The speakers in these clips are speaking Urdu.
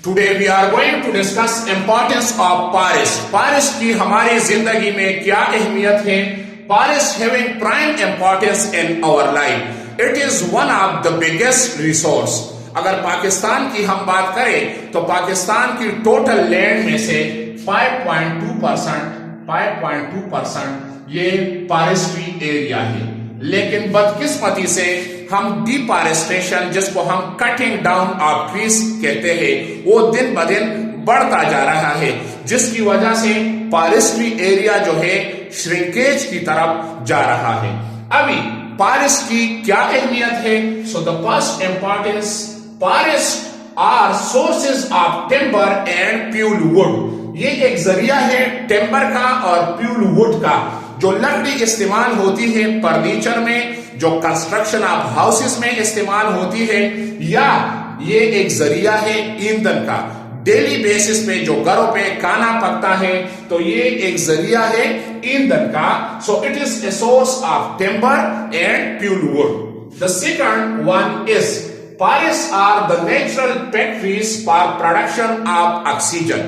Today we are going to discuss importance of forest. Forest کی ہماری زندگی میں کیا اہمیت ہے؟ Forest having prime importance in our life. It is one of the biggest resource. اگر پاکستان کی ہم بات کریں تو پاکستان کی ٹوٹل لینڈ میں سے 5.2% یہ فارسٹری ایریا ہے، لیکن بدقسمتی سے ہم ڈیفارسٹریشن جس کو ہم کٹنگ ڈاؤن آف ٹریز کہتے ہیں وہ دن بدن بڑھتا جا رہا ہے، جس کی وجہ سے فارسٹری ایریا جو ہے شرنکیج کی طرف جا رہا ہے۔ ابھی فارسٹ کی کیا اہمیت ہے؟ So the first importance, forest are sources of timber and fuel wood. یہ ایک ذریعہ ہے ٹمبر کا اور پیول ووڈ کا، جو لکڑی استعمال ہوتی ہے فرنیچر میں، جو کنسٹرکشن آف ہاؤسز میں استعمال ہوتی ہے، یا یہ ایک ذریعہ ہے ایندھن کا، ڈیلی بیسس پہ جو گھروں پہ کھانا پکتا ہے تو یہ ایک ذریعہ ہے ایندھن کا۔ سو it is a source of timber and fuel would. The second one is forests are the natural factories for production of oxygen۔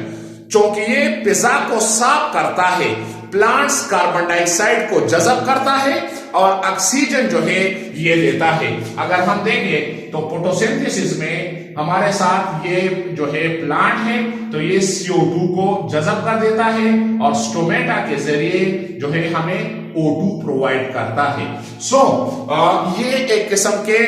چونکہ یہ فضا کو صاف کرتا ہے، پلانٹس کاربن ڈائی آکسائڈ کو جذب کرتا ہے اور آکسیجن جو ہے یہ دیتا ہے۔ اگر ہم دیکھیں تو فوٹوسنتھیسس میں ہمارے ساتھ یہ جو ہے پلانٹ ہے تو یہ CO2 کو جذب کر دیتا ہے اور سٹومیٹا کے ذریعے جو ہے ہمیں O2 پرووائڈ کرتا ہے۔ سو یہ ایک قسم کے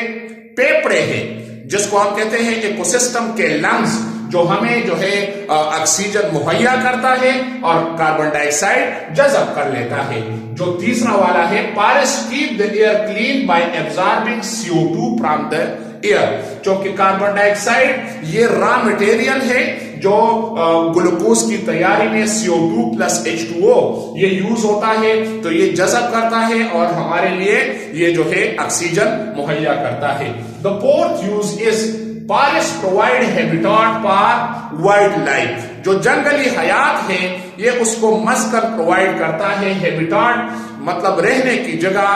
پیپڑے ہیں جس کو ہم کہتے ہیں ایکو سسٹم کے لنگز، جو ہمیں جو ہے آکسیجن مہیا کرتا ہے اور کاربن ڈائی آکسائڈ جذب کر لیتا ہے۔ جو تیسرا والا ہے forests keep the air clean by absorbing CO2 from the air۔ چونکہ کاربن ڈائی آکسائڈ یہ را مٹیریل ہے جو گلوکوز کی تیاری میں CO2 plus H2O یہ یوز ہوتا ہے تو یہ جذب کرتا ہے اور ہمارے لیے یہ جو ہے آکسیجن مہیا کرتا ہے۔ The fourth use is forests provide habitat for wildlife۔ جو جنگلی حیات ہے یہ اس کو مسکن پرووائڈ کرتا ہے، ہیبیٹاٹ مطلب رہنے کی جگہ،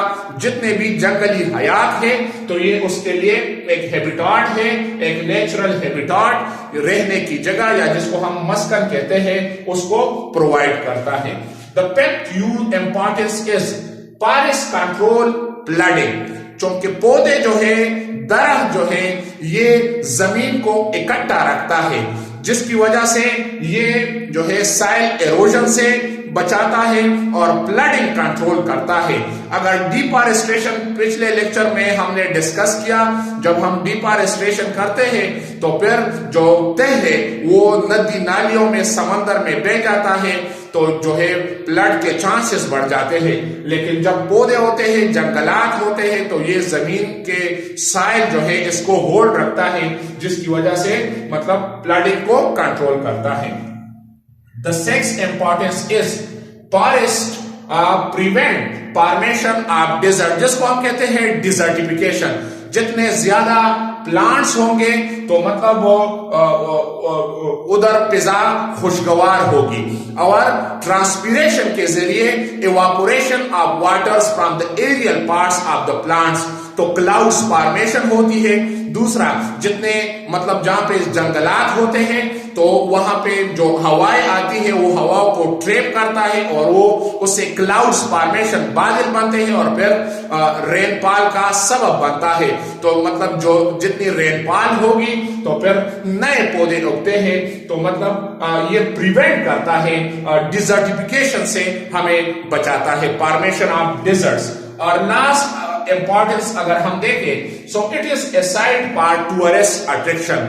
جتنے بھی جنگلی حیات ہے تو یہ اس کے لیے ایک ہیبیٹاٹ ہے، ایک نیچرل ہیبیٹاٹ، رہنے کی جگہ یا جس کو ہم مسکن کہتے ہیں اس کو پرووائڈ کرتا ہے۔ The fifth importance is forests control flooding۔ چونکہ پودے جو ہے، درخت جو ہے یہ زمین کو اکٹھا رکھتا ہے، جس کی وجہ سے یہ جو ہے سائل ایروژن سے بچاتا ہے اور فلڈنگ کنٹرول کرتا ہے۔ اگر ڈیفارسٹریشن پچھلے لیکچر میں ہم نے ڈسکس کیا، جب ہم ڈیفارسٹریشن کرتے ہیں تو پھر جو تہ ہے وہ ندی نالیوں میں، سمندر میں بہہ جاتا ہے تو جو ہے فلڈ کے چانسز بڑھ جاتے ہیں، لیکن جب پودے ہوتے ہیں، جنگلات ہوتے ہیں تو یہ زمین کے سائل جو ہے اس کو ہولڈ رکھتا ہے، جس کی وجہ سے مطلب فلڈنگ کو کنٹرول کرتا ہے۔ The sixth importance is forest prevent formation of desert، جس کو ہم کہتے ہیں desertification۔ جتنے زیادہ پلانٹس ہوں گے تو مطلب ادھر فضا خوشگوار ہوگی، اور ٹرانسپیریشن کے ذریعے evaporation of waters from the aerial parts of the plants, تو کلاؤڈز فارمیشن ہوتی ہے۔ دوسرا، جتنے مطلب جہاں پہ جنگلات ہوتے ہیں تو وہاں پہ جو ہوائیں آتی ہے وہ ہواؤں کو ٹریپ کرتا ہے اور وہ اس سے کلاؤڈز فارمیشن، بادل بنتے ہیں اور پھر رین فال کا سبب بنتا ہے۔ تو مطلب جو جتنی رین فال ہوگی تو پھر نئے پودے اگتے ہیں، تو مطلب یہ پریونٹ کرتا ہے، ڈیزرٹیفیکیشن سے ہمیں بچاتا ہے، فارمیشن آف ڈیزرٹس۔ اور لاسٹ امپورٹنس اگر ہم دیکھیں، so it is a site for tourist attraction.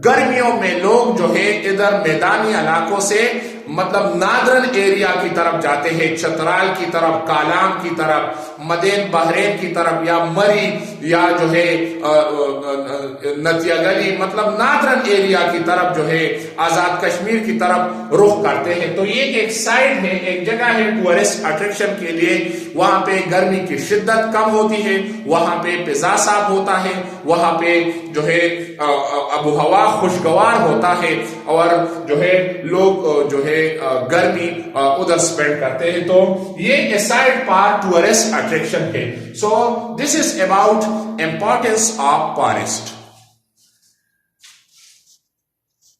گرمیوں میں لوگ جو ہے ادھر میدانی علاقوں سے مطلب نادرن ایریا کی طرف جاتے ہیں، چترال کی طرف، کالام کی طرف، مدین بحرین کی طرف، یا مری، یا جو ہے نتیا گلی، مطلب نادرن ایریا کی طرف جو ہے آزاد کشمیر کی طرف رخ کرتے ہیں۔ تو یہ ایک سائٹ ہے، ایک جگہ ہے ٹورسٹ اٹریکشن کے لیے۔ وہاں پہ گرمی کی شدت کم ہوتی ہے، وہاں پہ فضا صاف ہوتا ہے، وہاں پہ جو ہے آب و ہوا خوشگوار ہوتا ہے، اور جو ہے لوگ جو ہے گرمی ادھر سپینڈ کرتے ہیں۔ تو یہ سائٹ فار ٹورسٹ اٹریکشن ہے۔ So this is about importance of forest.